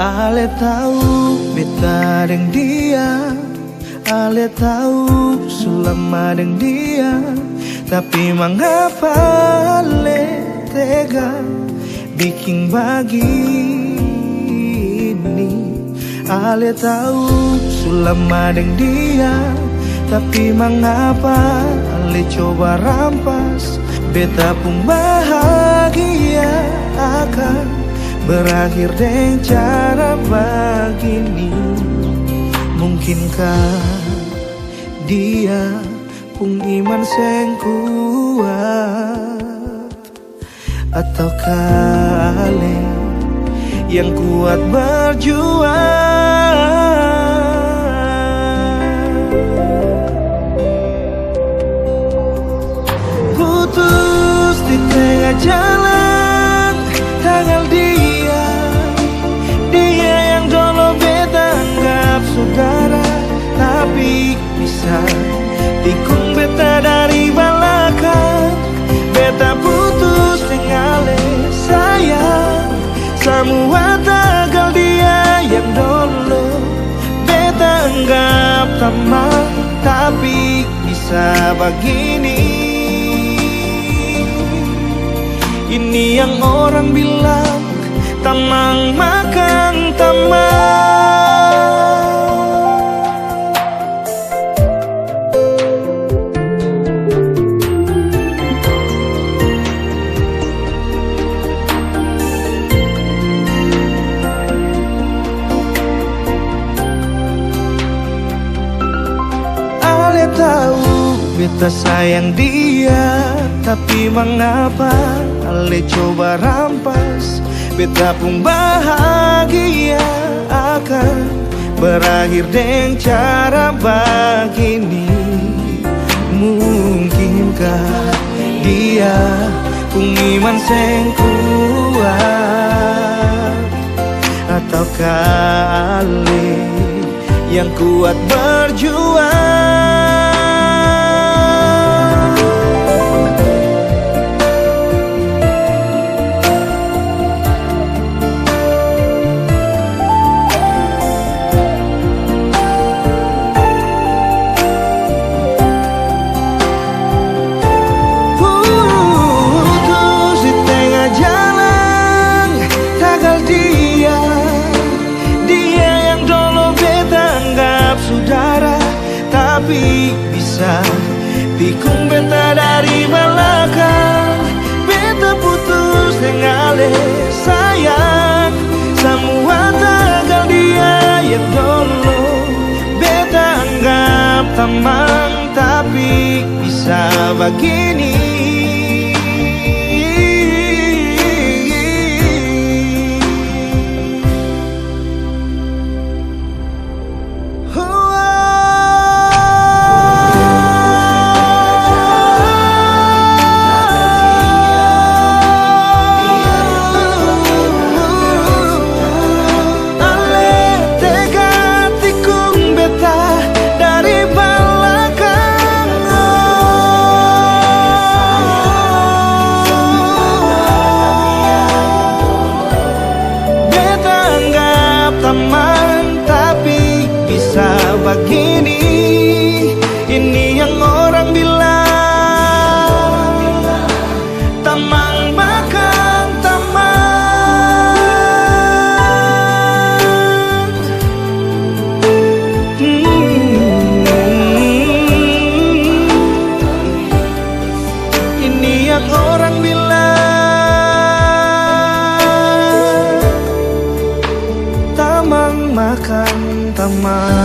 Ale tahu beta deng dia, ale tahu selama deng dia, tapi mengapa ale tega bikin begini? Ale tahu selama deng dia, tapi mengapa ale coba rampas beta pun bahagia akan berakhir dengan cara begini. Mungkinkah dia pun iman seng kuat, ataukah ale yang kuat berjuang? Putus di tengah jalan, tanggal dia yang dulu beta anggap saudara, tapi bisa tikung beta dari belakang. Beta putus dengan ale sayang, semua tanggal dia yang dulu beta anggap teman, tapi bisa begini. Ini yang orang bilang tamang makan tamang. Ale tahu beta sayang dia, tapi mengapa ale coba rampas beta pun bahagia akan berakhir dengan cara begini. Mungkinkah dia pun iman seng kuat, ataukah ale yang kuat berjuang? Tapi bisa tikung beta dari belakang. Beta putus dengan ale sayang, semua tanggal dia yang dulu beta anggap teman, tapi bisa begini. Tapi bisa begini. Ini yang orang bilang tamang makan tamang. Ini yang orang bilang tamang makan tamang.